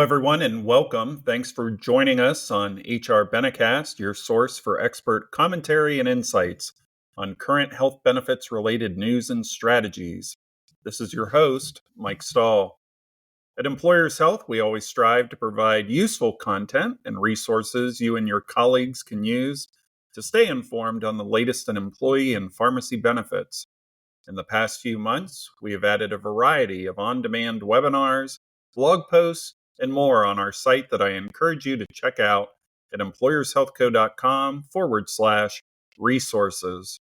everyone, and welcome. Thanks for joining us on HR Benecast, your source for expert commentary and insights on current health benefits related news and strategies. This is your host, Mike Stull. At Employers Health, we always strive to provide useful content and resources you and your colleagues can use to stay informed on the latest in employee and pharmacy benefits. In the past few months, we have added a variety of on-demand webinars, blog posts, and more on our site that I encourage you to check out at employershealthco.com/resources.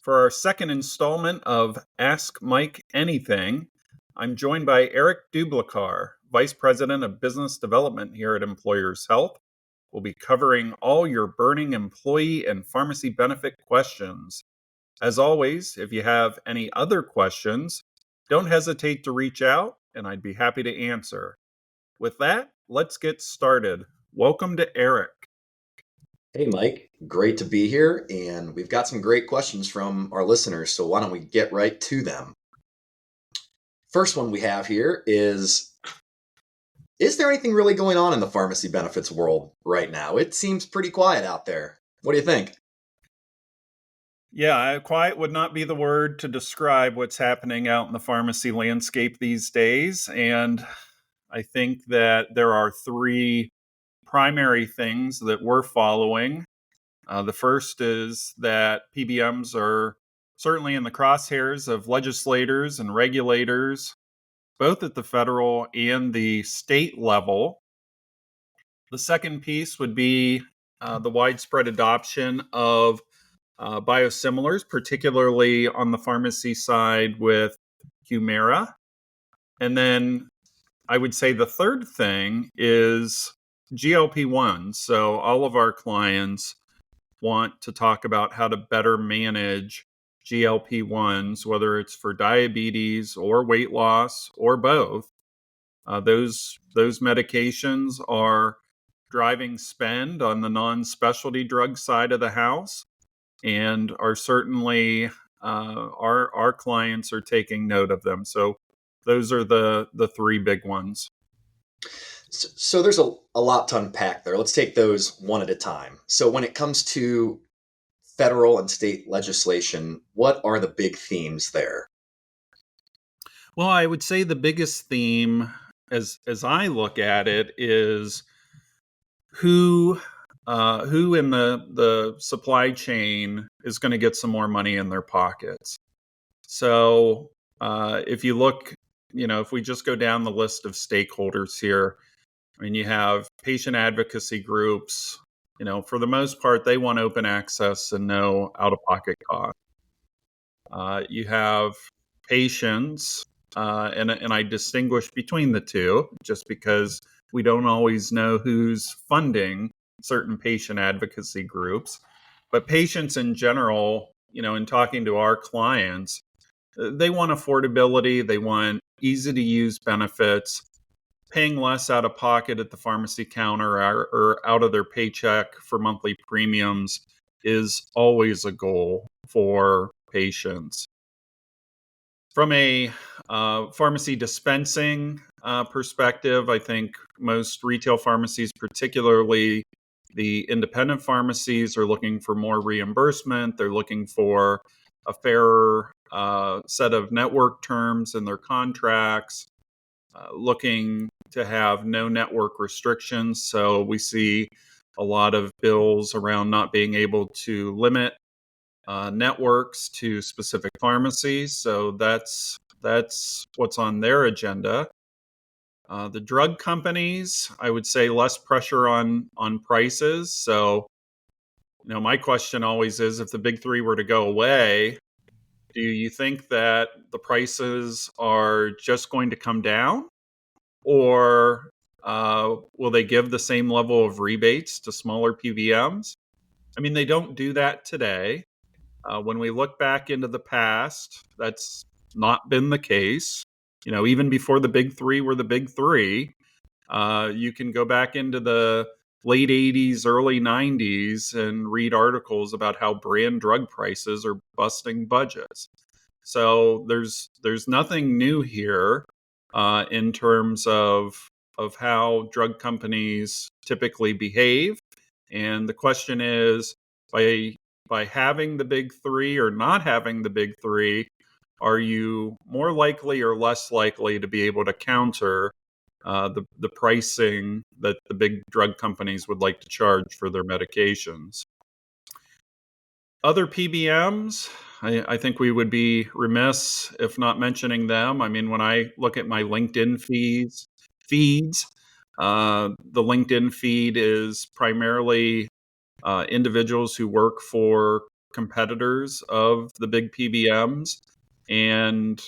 For our second installment of Ask Mike Anything, I'm joined by Eric Dublikar, Vice President of Business Development here at Employers Health. We'll be covering all your burning employee and pharmacy benefit questions. As always, if you have any other questions, don't hesitate to reach out, and I'd be happy to answer. With that, let's get started. Welcome to Eric. Hey, Mike. Great to be here, and we've got some great questions from our listeners, so why don't we get right to them? First one we have here is there anything really going on in the pharmacy benefits world right now? It seems pretty quiet out there. What do you think? Yeah, quiet would not be the word to describe what's happening out in the pharmacy landscape these days, and I think that there are three primary things that we're following. The first is that PBMs are certainly in the crosshairs of legislators and regulators, both at the federal and the state level. The second piece would be the widespread adoption of biosimilars, particularly on the pharmacy side with Humira. And then I would say the third thing is GLP-1s. So all of our clients want to talk about how to better manage GLP-1s, whether it's for diabetes or weight loss or both. Those medications are driving spend on the non-specialty drug side of the house, and are certainly our clients are taking note of them. So those are the three big ones. So there's a lot to unpack there. Let's take those one at a time. So when it comes to federal and state legislation, what are the big themes there? Well, I would say the biggest theme, as I look at it, is who in the supply chain is going to get some more money in their pockets. So if you look, if we just go down the list of stakeholders here, I mean, you have patient advocacy groups. For the most part, they want open access and no out-of-pocket cost. You have patients, and I distinguish between the two just because we don't always know who's funding certain patient advocacy groups. But patients in general, in talking to our clients, they want affordability, they want easy-to-use benefits. Paying less out of pocket at the pharmacy counter or out of their paycheck for monthly premiums is always a goal for patients. From a pharmacy dispensing perspective, I think most retail pharmacies, particularly the independent pharmacies, are looking for more reimbursement. They're looking for a fairer set of network terms in their contracts, looking to have no network restrictions. So we see a lot of bills around not being able to limit networks to specific pharmacies. So that's what's on their agenda. The drug companies, I would say less pressure on prices. So, my question always is, if the big three were to go away, do you think that the prices are just going to come down? Or will they give the same level of rebates to smaller PBMs? I mean, they don't do that today. When we look back into the past, that's not been the case. Even before the big three were the big three, you can go back into the late 80s, early 90s and read articles about how brand drug prices are busting budgets. So there's nothing new here in terms of how drug companies typically behave. And the question is, by having the big three or not having the big three, are you more likely or less likely to be able to counter the pricing that the big drug companies would like to charge for their medications? Other PBMs, I think we would be remiss if not mentioning them. I mean, when I look at my LinkedIn feeds, the LinkedIn feed is primarily individuals who work for competitors of the big PBMs, and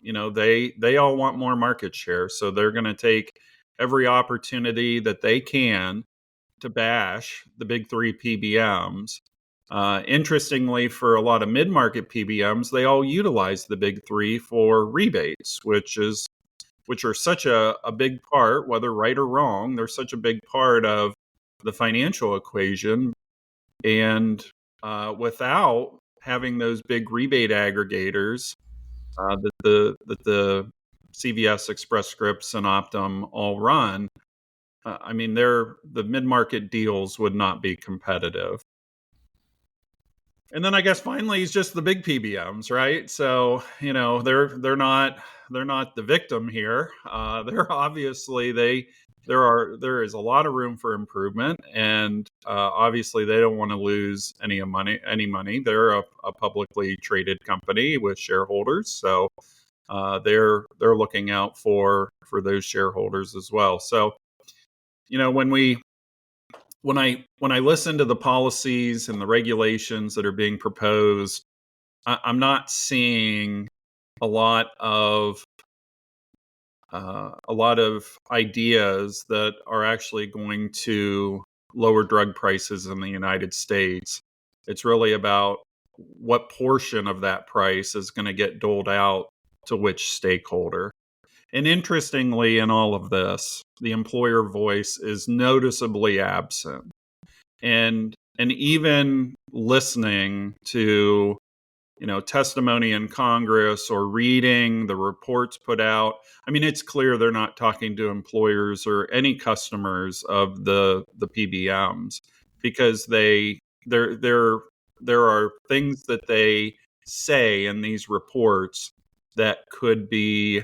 they all want more market share, so they're going to take every opportunity that they can to bash the big three PBMs. Interestingly, for a lot of mid-market PBMs, they all utilize the big three for rebates, which are such a big part, whether right or wrong, they're such a big part of the financial equation. And without having those big rebate aggregators that the CVS, Express Scripts, and Optum all run, I mean, the mid-market deals would not be competitive. And then I guess finally it's just the big PBMs, right? So they're not the victim here. They're obviously there is a lot of room for improvement, and obviously they don't want to lose any money. They're a publicly traded company with shareholders, so they're looking out for those shareholders as well. So when I listen to the policies and the regulations that are being proposed, I'm not seeing a lot of ideas that are actually going to lower drug prices in the United States. It's really about what portion of that price is going to get doled out to which stakeholder. And interestingly, in all of this, the employer voice is noticeably absent. And even listening to testimony in Congress or reading the reports put out, I mean, it's clear they're not talking to employers or any customers of the PBMs, because there are things that they say in these reports that could be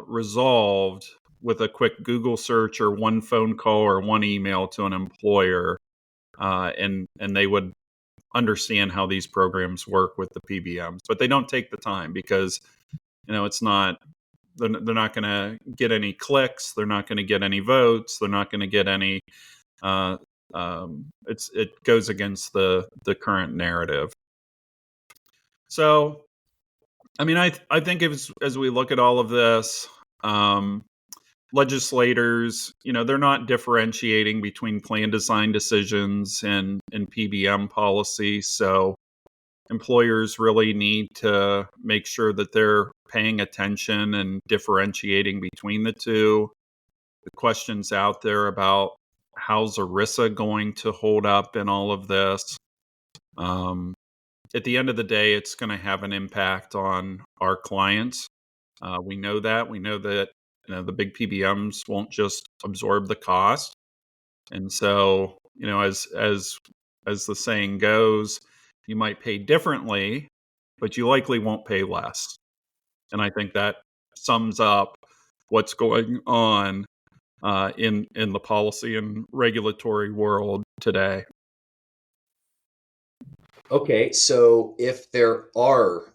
resolved with a quick Google search or one phone call or one email to an employer, and they would understand how these programs work with the PBMs. But they don't take the time because it's not they're not going to get any clicks, they're not going to get any votes, they're not going to get any. It goes against the current narrative. So, I mean, I think as we look at all of this, legislators, they're not differentiating between plan design decisions and PBM policy. So employers really need to make sure that they're paying attention and differentiating between the two. The questions out there about how's ERISA going to hold up in all of this. At the end of the day, it's going to have an impact on our clients. We know that. We know that the big PBMs won't just absorb the cost, and so as the saying goes, you might pay differently, but you likely won't pay less. And I think that sums up what's going on in the policy and regulatory world today. Okay, so if there are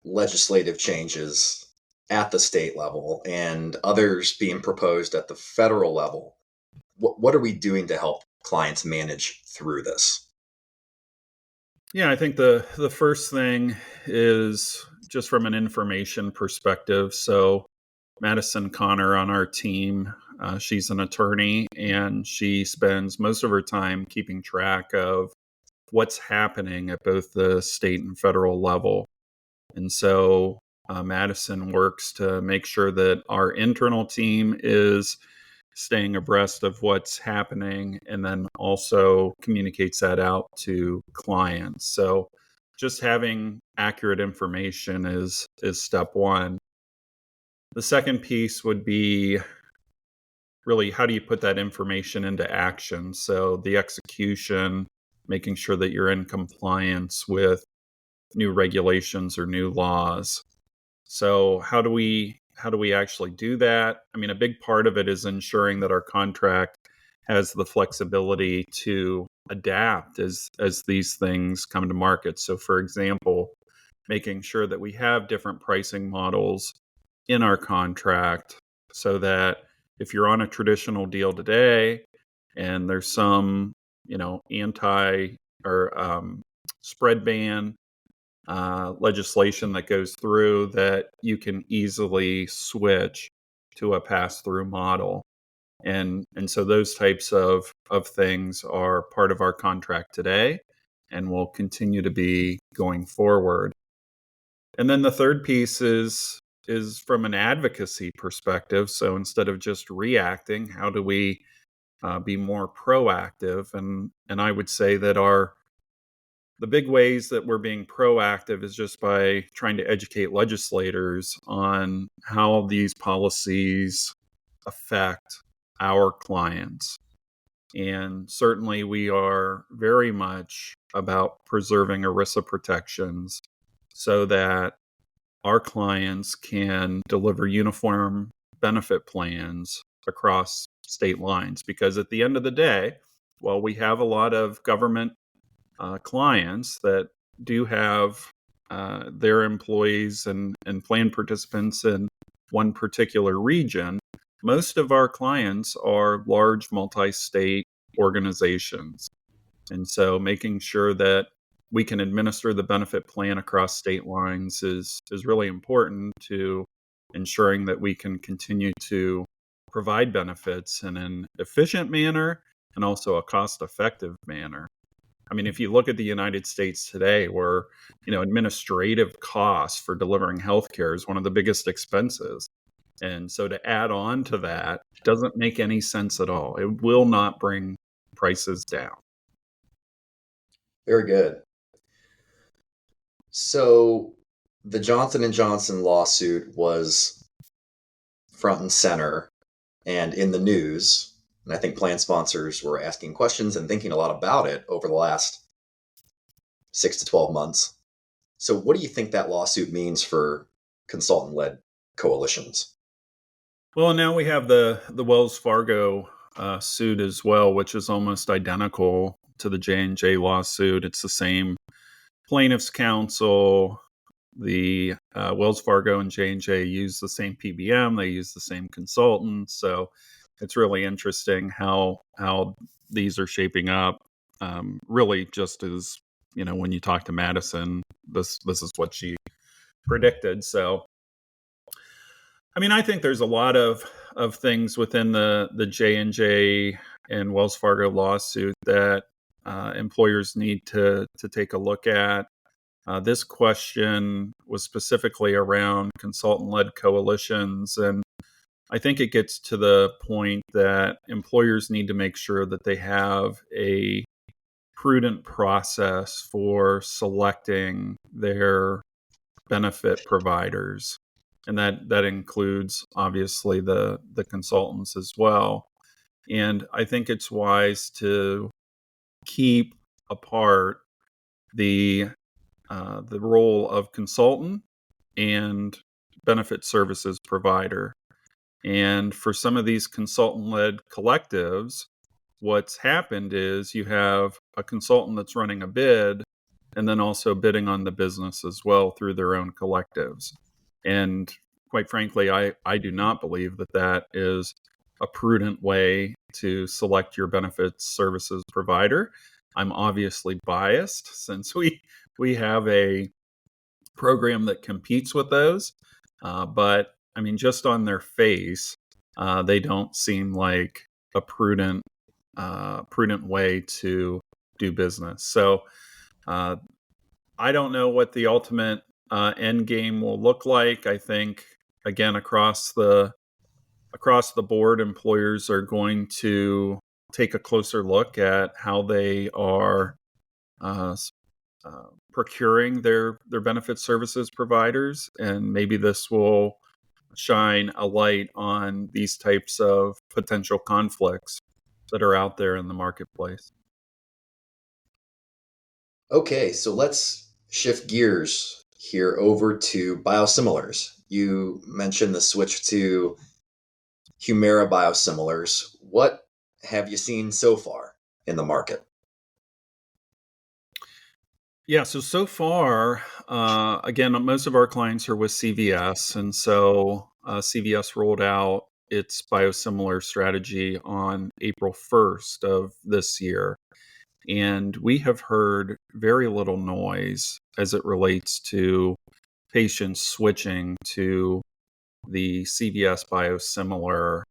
legislative changes at the state level and others being proposed at the federal level, what are we doing to help clients manage through this? Yeah, I think the first thing is just from an information perspective. So Madison Connor on our team, she's an attorney, and she spends most of her time keeping track of what's happening at both the state and federal level. And so Madison works to make sure that our internal team is staying abreast of what's happening, and then also communicates that out to clients. So just having accurate information is step one. The second piece would be really, how do you put that information into action? So the execution, making sure that you're in compliance with new regulations or new laws. So how do we actually do that? I mean, a big part of it is ensuring that our contract has the flexibility to adapt as these things come to market. So for example, making sure that we have different pricing models in our contract so that if you're on a traditional deal today and there's some, anti or spread ban legislation that goes through, that you can easily switch to a pass-through model. And so those types of things are part of our contract today and will continue to be going forward. And then the third piece is from an advocacy perspective. So instead of just reacting, how do we be more proactive? And I would say that the big ways that we're being proactive is just by trying to educate legislators on how these policies affect our clients. And certainly we are very much about preserving ERISA protections so that our clients can deliver uniform benefit plans across state lines. Because at the end of the day, while we have a lot of government clients that do have their employees and plan participants in one particular region, most of our clients are large multi-state organizations. And so making sure that we can administer the benefit plan across state lines is really important to ensuring that we can continue to provide benefits in an efficient manner and also a cost-effective manner. I mean, if you look at the United States today, where administrative costs for delivering healthcare is one of the biggest expenses, and so to add on to that doesn't make any sense at all. It will not bring prices down. Very good. So the Johnson & Johnson lawsuit was front and center and in the news. And I think plan sponsors were asking questions and thinking a lot about it over the last 6 to 12 months. So what do you think that lawsuit means for consultant-led coalitions? Well, now we have the Wells Fargo suit as well, which is almost identical to the J&J lawsuit. It's the same plaintiffs' counsel. The Wells Fargo and J&J use the same PBM. They use the same consultants. So it's really interesting how these are shaping up. Really, just as when you talk to Madison, this is what she predicted. So, I mean, I think there's a lot of things within the J&J and Wells Fargo lawsuit that employers need to take a look at. This question was specifically around consultant-led coalitions, and I think it gets to the point that employers need to make sure that they have a prudent process for selecting their benefit providers, and that includes obviously the consultants as well. And I think it's wise to keep apart the role of consultant and benefit services provider. And for some of these consultant-led collectives, what's happened is you have a consultant that's running a bid and then also bidding on the business as well through their own collectives. And quite frankly, I do not believe that is a prudent way to select your benefits services provider. I'm obviously biased since we have a program that competes with those. But I mean, just on their face, they don't seem like a prudent way to do business. So I don't know what the ultimate end game will look like. I think again across the board, employers are going to take a closer look at how they are procuring their benefit services providers, and maybe this will shine a light on these types of potential conflicts that are out there in the marketplace. Okay, so let's shift gears here over to biosimilars. You mentioned the switch to Humira biosimilars. What have you seen so far in the market? Yeah, so far, again, most of our clients are with CVS, and so CVS rolled out its biosimilar strategy on April 1st of this year. And we have heard very little noise as it relates to patients switching to the CVS biosimilar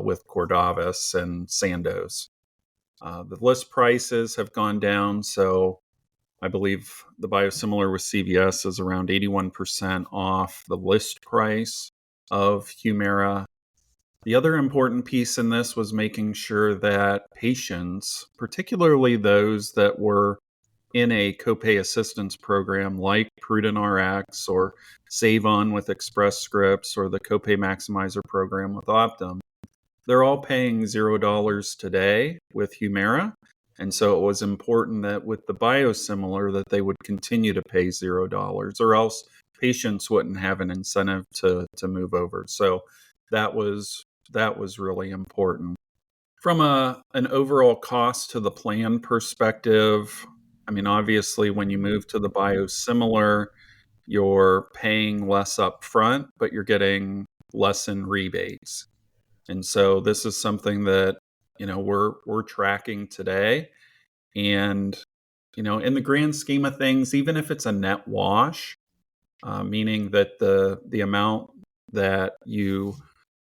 with Cordavis and Sandoz. The list prices have gone down, so I believe the biosimilar with CVS is around 81% off the list price of Humira. The other important piece in this was making sure that patients, particularly those that were in a copay assistance program like Prudent RX or Save On with Express Scripts or the Copay Maximizer program with Optum, they're all paying $0 today with Humira. And so it was important that with the biosimilar that they would continue to pay $0 or else patients wouldn't have an incentive to move over. So that was really important. From an overall cost to the plan perspective, I mean, obviously, when you move to the biosimilar, you're paying less upfront, but you're getting less in rebates. And so this is something that we're tracking today. And in the grand scheme of things, even if it's a net wash, meaning that the amount that you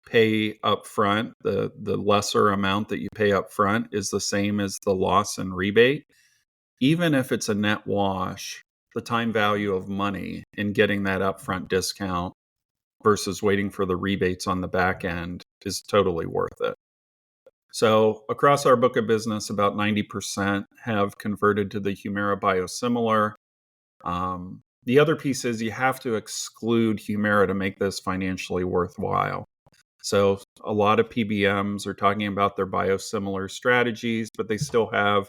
pay up front, the lesser amount that you pay up front is the same as the loss and rebate. Even if it's a net wash, the time value of money in getting that upfront discount versus waiting for the rebates on the back end is totally worth it. So across our book of business, about 90% have converted to the Humira biosimilar. The other piece is you have to exclude Humira to make this financially worthwhile. So a lot of PBMs are talking about their biosimilar strategies, but they still have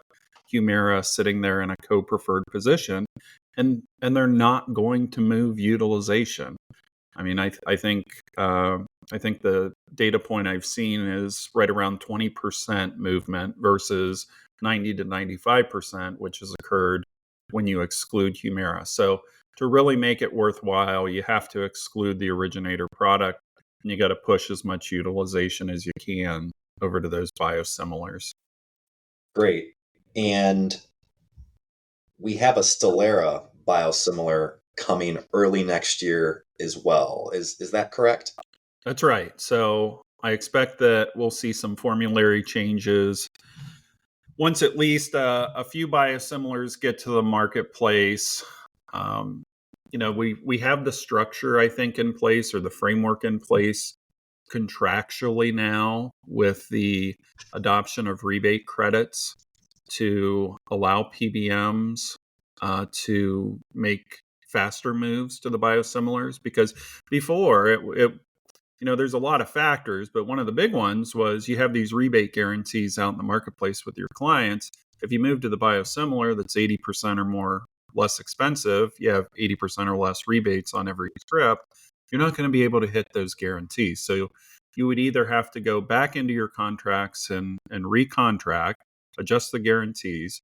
Humira sitting there in a co-preferred position, and they're not going to move utilization. I mean, I think the data point I've seen is right around 20% movement versus 90 to 95%, which has occurred when you exclude Humira. So to really make it worthwhile, you have to exclude the originator product, and you got to push as much utilization as you can over to those biosimilars. Great. And we have a Stelara biosimilar coming early next year as well. Is that correct? That's right. So I expect that we'll see some formulary changes once at least a few biosimilars get to the marketplace. Um, we have the structure, I think, in place or the framework in place contractually now with the adoption of rebate credits to allow PBMs to make faster moves to the biosimilars, because before there's a lot of factors, but one of the big ones was you have these rebate guarantees out in the marketplace with your clients. If you move to the biosimilar that's 80% or more less expensive, you have 80% or less rebates on every script, you're not going to be able to hit those guarantees. So you would either have to go back into your contracts and recontract, adjust the guarantees.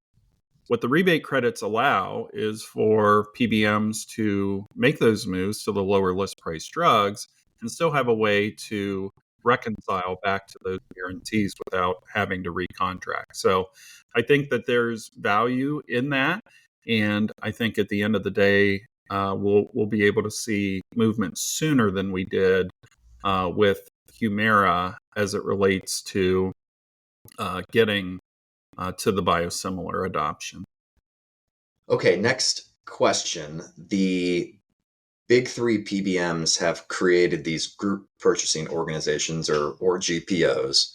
What the rebate credits allow is for PBMs to make those moves to the lower list price drugs and still have a way to reconcile back to those guarantees without having to recontract. So I think that there's value in that. And I think at the end of the day, we'll be able to see movement sooner than we did with Humira as it relates to getting to the biosimilar adoption. Okay, next question. The big three PBMs have created these group purchasing organizations or GPOs.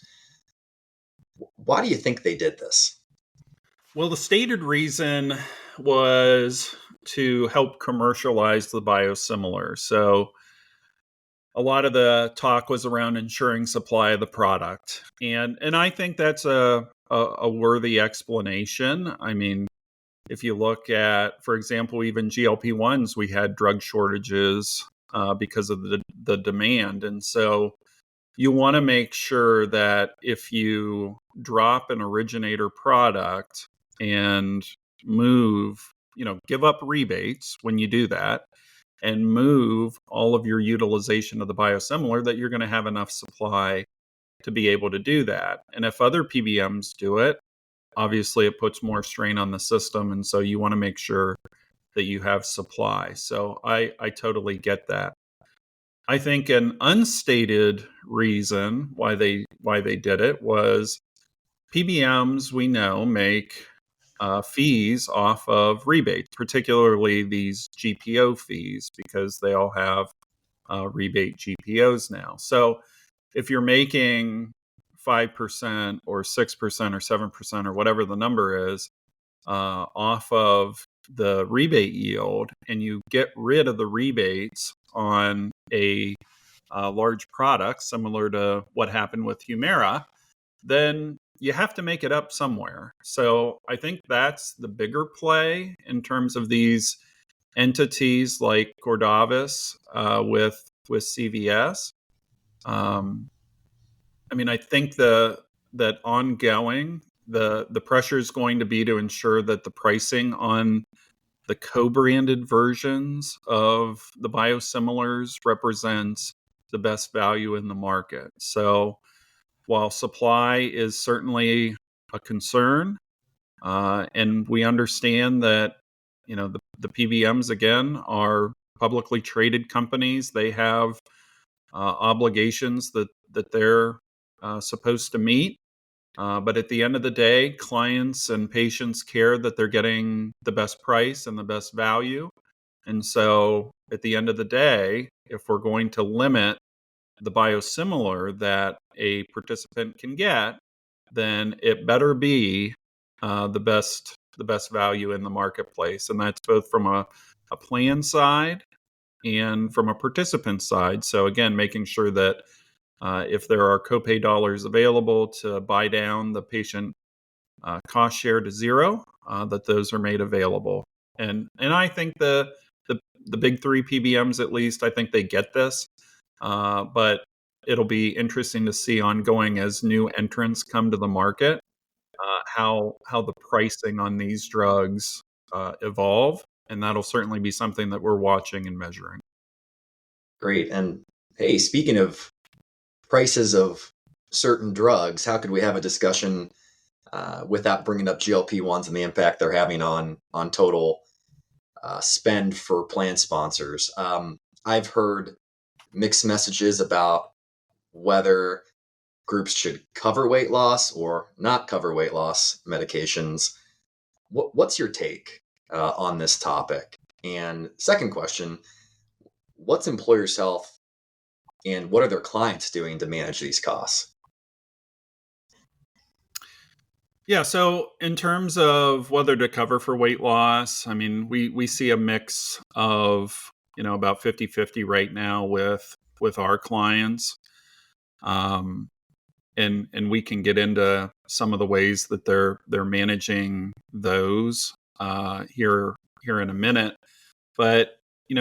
Why do you think they did this? Well, the stated reason was to help commercialize the biosimilar. So a lot of the talk was around ensuring supply of the product. And I think that's a worthy explanation. I mean, if you look at, for example, even GLP-1s, we had drug shortages because of the demand. And so you want to make sure that if you drop an originator product and move, give up rebates when you do that and move all of your utilization of the biosimilar, that you're going to have enough supply to be able to do that. And if other PBMs do it, obviously it puts more strain on the system. And so you want to make sure that you have supply. So I totally get that. I think an unstated reason why they did it was PBMs, we know, make fees off of rebates, particularly these GPO fees, because they all have rebate GPOs now. So if you're making 5% or 6% or 7% or whatever the number is off of the rebate yield, and you get rid of the rebates on a large product, similar to what happened with Humira, then you have to make it up somewhere. So I think that's the bigger play in terms of these entities like Cordavis with CVS. I mean, I think that ongoing the pressure is going to be to ensure that the pricing on the co-branded versions of the biosimilars represents the best value in the market. So while supply is certainly a concern, and we understand that the PBMs again are publicly traded companies, they have obligations that they're supposed to meet. But at the end of the day, clients and patients care that they're getting the best price and the best value. And so at the end of the day, if we're going to limit the biosimilar that a participant can get, then it better be the best value in the marketplace. And that's both from a plan side and from a participant side. So again, making sure that if there are copay dollars available to buy down the patient cost share to zero, that those are made available. And I think the big three PBMs, at least, I think they get this. But it'll be interesting to see ongoing as new entrants come to the market, how the pricing on these drugs evolve. And that'll certainly be something that we're watching and measuring. Great. And hey, speaking of prices of certain drugs, how could we have a discussion without bringing up GLP-1s and the impact they're having on total spend for plan sponsors? I've heard mixed messages about whether groups should cover weight loss or not cover weight loss medications. What's your take on this topic? And second question, what's Employers Health and what are their clients doing to manage these costs? Yeah, so in terms of whether to cover for weight loss, I mean, we see a mix of, about 50-50 right now with our clients. And we can get into some of the ways that they're managing those here in a minute. But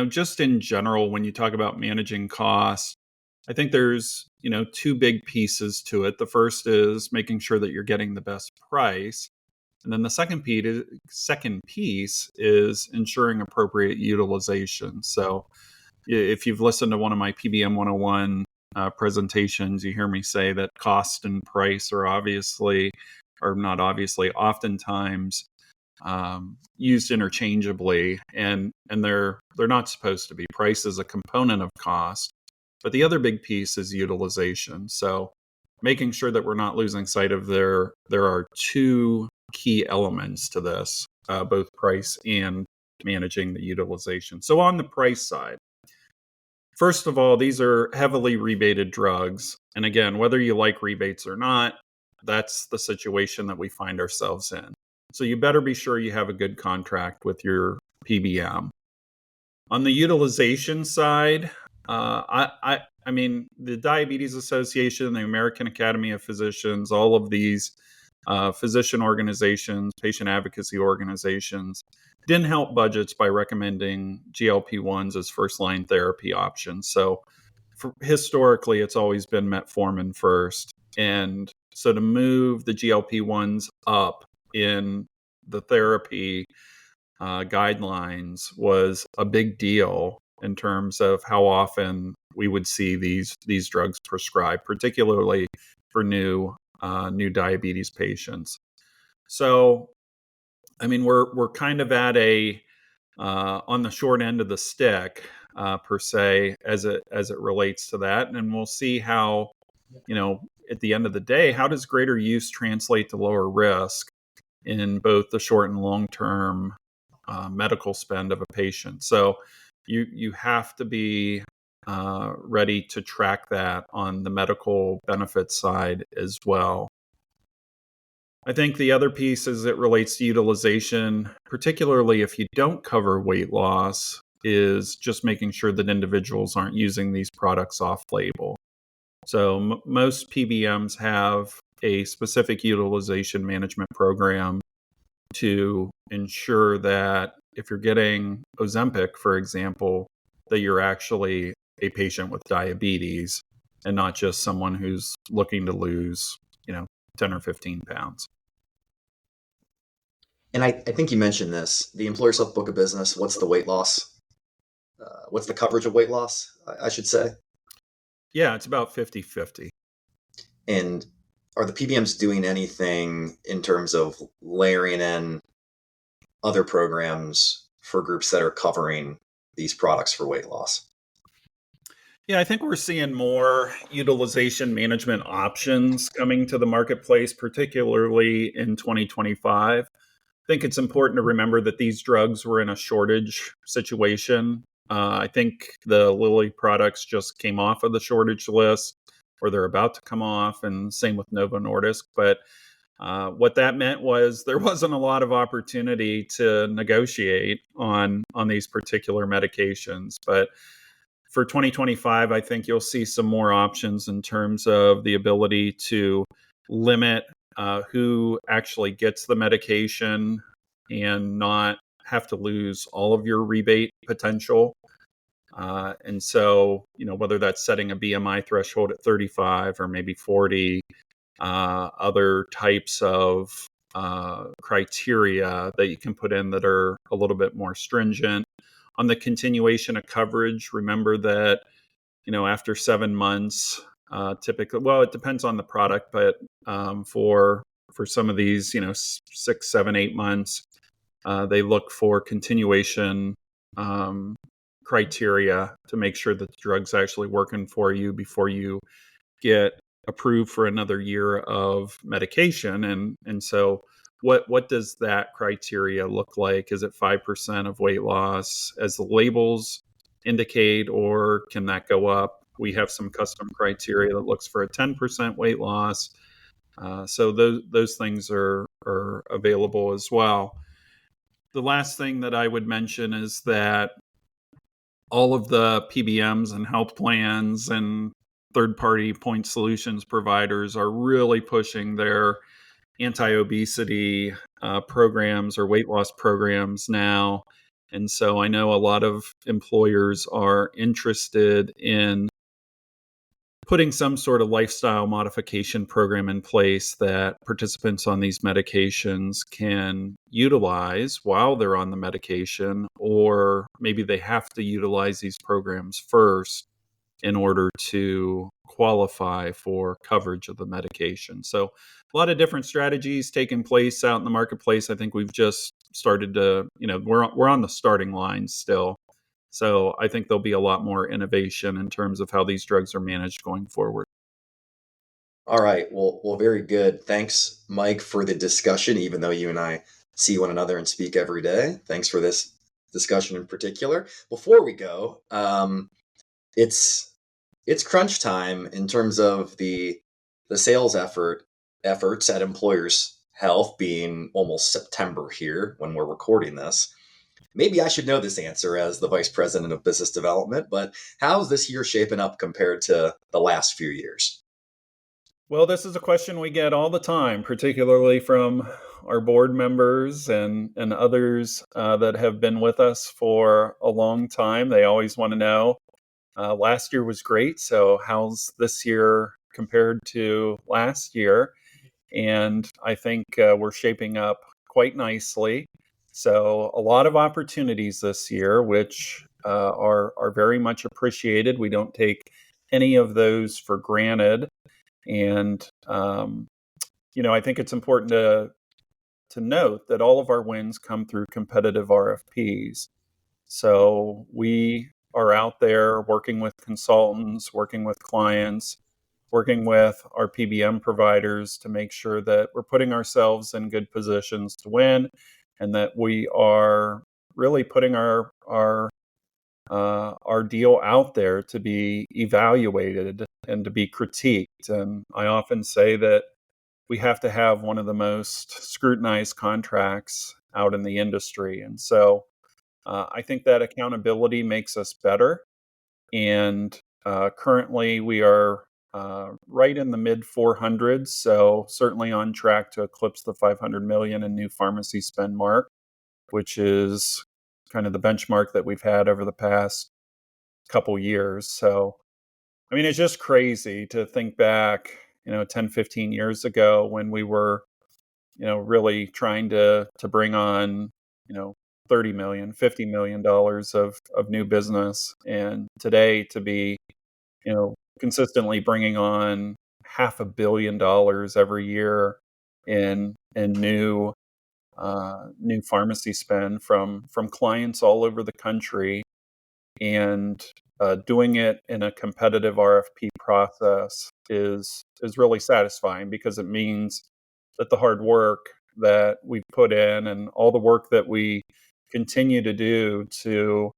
just in general, when you talk about managing costs, I think there's two big pieces to it. The first is making sure that you're getting the best price, and then the second piece is ensuring appropriate utilization. So if you've listened to one of my PBM 101 presentations, you hear me say that cost and price are oftentimes used interchangeably, and they're not supposed to be. Price is a component of cost, but the other big piece is utilization. So making sure that we're not losing sight of there are two key elements to this, both price and managing the utilization. So on the price side, first of all, these are heavily rebated drugs. And again, whether you like rebates or not, that's the situation that we find ourselves in. So you better be sure you have a good contract with your PBM. On the utilization side, I mean, the Diabetes Association, the American Academy of Physicians, all of these physician organizations, patient advocacy organizations didn't help budgets by recommending GLP-1s as first-line therapy options. So historically, it's always been metformin first. And so to move the GLP-1s up in the therapy guidelines was a big deal in terms of how often we would see these drugs prescribed, particularly for new diabetes patients. So, I mean, we're kind of at a on the short end of the stick per se as it relates to that, and we'll see how, at the end of the day, how does greater use translate to lower risk in both the short and long term medical spend of a patient. So you have to be ready to track that on the medical benefits side as well. I think the other piece as it relates to utilization, particularly if you don't cover weight loss, is just making sure that individuals aren't using these products off label. So most PBMs have a specific utilization management program to ensure that if you're getting Ozempic, for example, that you're actually a patient with diabetes and not just someone who's looking to lose, 10 or 15 pounds. And I think you mentioned this, the employer's health book of business. What's the weight loss? What's the coverage of weight loss, I should say? Yeah, it's about 50-50. And are the PBMs doing anything in terms of layering in other programs for groups that are covering these products for weight loss? Yeah, I think we're seeing more utilization management options coming to the marketplace, particularly in 2025. I think it's important to remember that these drugs were in a shortage situation. I think the Lilly products just came off of the shortage list, or they're about to come off, and same with Novo Nordisk. But what that meant was there wasn't a lot of opportunity to negotiate on these particular medications. But for 2025, I think you'll see some more options in terms of the ability to limit who actually gets the medication and not have to lose all of your rebate potential. And so, whether that's setting a BMI threshold at 35 or maybe 40, other types of criteria that you can put in that are a little bit more stringent. On the continuation of coverage, remember that, after 7 months, typically, well, it depends on the product, but for some of these, 6, 7, 8 months, they look for continuation criteria to make sure that the drug's actually working for you before you get approved for another year of medication. And so what does that criteria look like? Is it 5% of weight loss as the labels indicate, or can that go up? We have some custom criteria that looks for a 10% weight loss. So those things are available as well. The last thing that I would mention is that all of the PBMs and health plans and third-party point solutions providers are really pushing their anti-obesity programs or weight loss programs now. And so I know a lot of employers are interested in putting some sort of lifestyle modification program in place that participants on these medications can utilize while they're on the medication, or maybe they have to utilize these programs first in order to qualify for coverage of the medication. So a lot of different strategies taking place out in the marketplace. I think we've just started to, we're on the starting line still. So I think there'll be a lot more innovation in terms of how these drugs are managed going forward. All right. Well, very good. Thanks, Mike, for the discussion, even though you and I see one another and speak every day. Thanks for this discussion in particular. Before we go, it's crunch time in terms of the sales efforts at Employers Health, being almost September here when we're recording this. Maybe I should know this answer as the Vice President of Business Development, but how's this year shaping up compared to the last few years? Well, this is a question we get all the time, particularly from our board members and others that have been with us for a long time. They always want to know. Last year was great, so how's this year compared to last year? And I think we're shaping up quite nicely. So a lot of opportunities this year, which are very much appreciated. We don't take any of those for granted. And I think it's important to note that all of our wins come through competitive RFPs. So we are out there working with consultants, working with clients, working with our PBM providers to make sure that we're putting ourselves in good positions to win, and that we are really putting our deal out there to be evaluated and to be critiqued. And I often say that we have to have one of the most scrutinized contracts out in the industry. And so I think that accountability makes us better. And currently we are right in the mid 400s, so certainly on track to eclipse the 500 million in new pharmacy spend mark, which is kind of the benchmark that we've had over the past couple years. So, I mean, it's just crazy to think back, 10, 15 years ago when we were, really trying to bring on, 30 million, $50 million of new business. And today to be, consistently bringing on $500 million every year in new pharmacy spend from clients all over the country, and doing it in a competitive RFP process is really satisfying, because it means that the hard work that we've put in and all the work that we continue to do to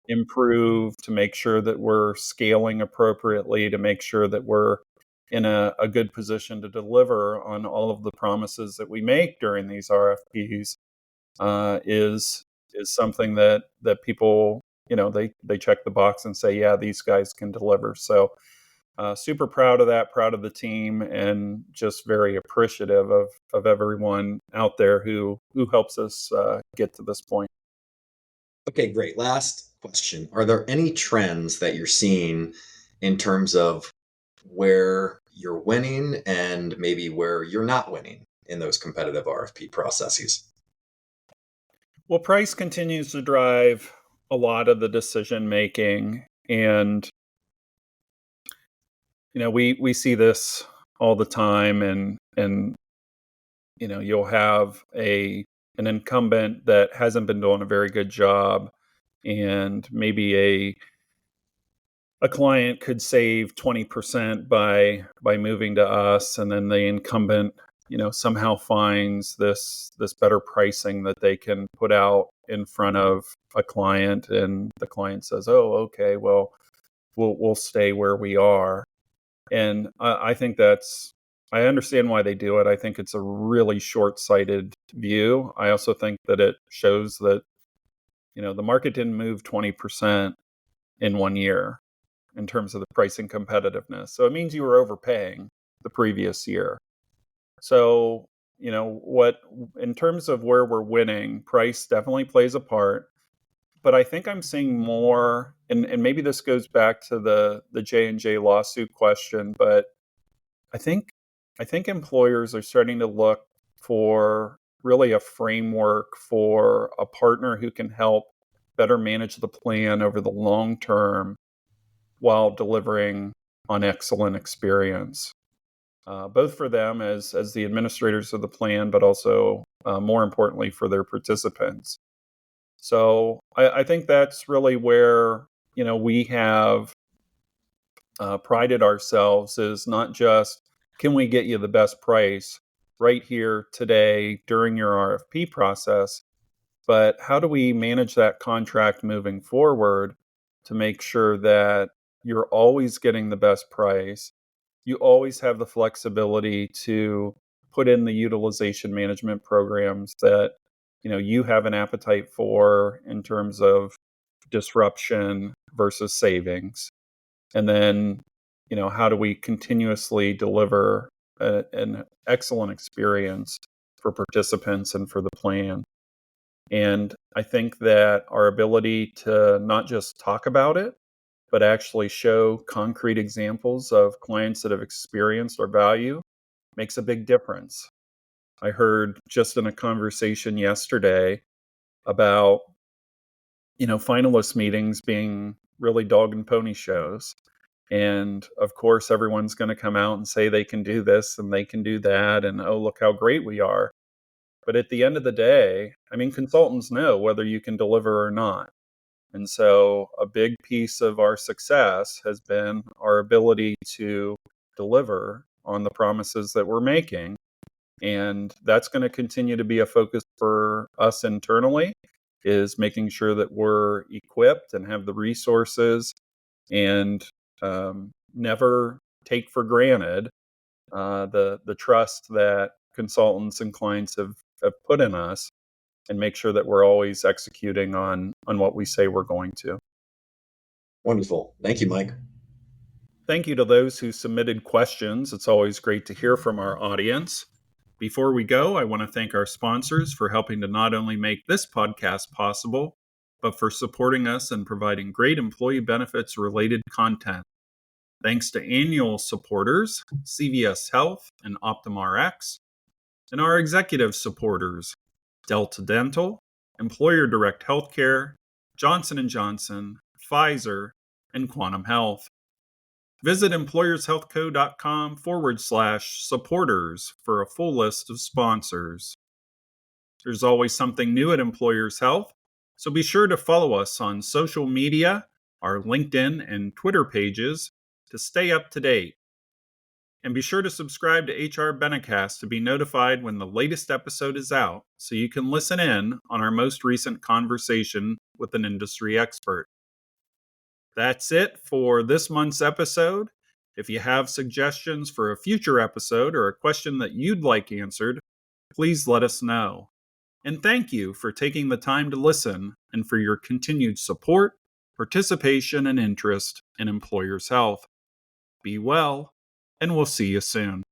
improve, to make sure that we're scaling appropriately, to make sure that we're in a good position to deliver on all of the promises that we make during these RFPs, is something that people, they check the box and say, yeah, these guys can deliver. So super proud of that, proud of the team, and just very appreciative of everyone out there who helps us get to this point. Okay, great. Last question. Are there any trends that you're seeing in terms of where you're winning and maybe where you're not winning in those competitive RFP processes? Well, price continues to drive a lot of the decision making, and we see this all the time, and you'll have an incumbent that hasn't been doing a very good job, and maybe a client could save 20% by moving to us, and then the incumbent somehow finds this better pricing that they can put out in front of a client, and the client says, oh, okay, well, we'll stay where we are. And I think I understand why they do it. I think it's a really short-sighted view. I also think that it shows that the market didn't move 20% in 1 year in terms of the pricing competitiveness. So it means you were overpaying the previous year. So, what in terms of where we're winning, price definitely plays a part. But I think I'm seeing more, and maybe this goes back to the J&J lawsuit question, but I think I think employers are starting to look for really a framework for a partner who can help better manage the plan over the long term while delivering on excellent experience, both for them as the administrators of the plan, but also more importantly for their participants. So I think that's really where we have prided ourselves, is not just can we get you the best price right here today during your RFP process, but how do we manage that contract moving forward to make sure that you're always getting the best price, you always have the flexibility to put in the utilization management programs that you have an appetite for in terms of disruption versus savings. And then, how do we continuously deliver an excellent experience for participants and for the plan? And I think that our ability to not just talk about it, but actually show concrete examples of clients that have experienced our value makes a big difference. I heard just in a conversation yesterday about, finalist meetings being really dog and pony shows. And of course, everyone's going to come out and say they can do this and they can do that. And oh, look how great we are. But at the end of the day, consultants know whether you can deliver or not. And so a big piece of our success has been our ability to deliver on the promises that we're making. And that's going to continue to be a focus for us internally, is making sure that we're equipped and have the resources and never take for granted the trust that consultants and clients have put in us, and make sure that we're always executing on what we say we're going to. Wonderful. Thank you, Mike. Thank you to those who submitted questions. It's always great to hear from our audience. Before we go, I want to thank our sponsors for helping to not only make this podcast possible, but for supporting us and providing great employee benefits related content. Thanks to annual supporters, CVS Health and OptumRx, and our executive supporters, Delta Dental, Employer Direct Healthcare, Johnson & Johnson, Pfizer, and Quantum Health. Visit employershealthco.com/supporters for a full list of sponsors. There's always something new at Employers Health, so be sure to follow us on social media, our LinkedIn and Twitter pages, to stay up to date. And be sure to subscribe to HR Benecast to be notified when the latest episode is out, so you can listen in on our most recent conversation with an industry expert. That's it for this month's episode. If you have suggestions for a future episode or a question that you'd like answered, please let us know. And thank you for taking the time to listen and for your continued support, participation, and interest in Employers Health. Be well, and we'll see you soon.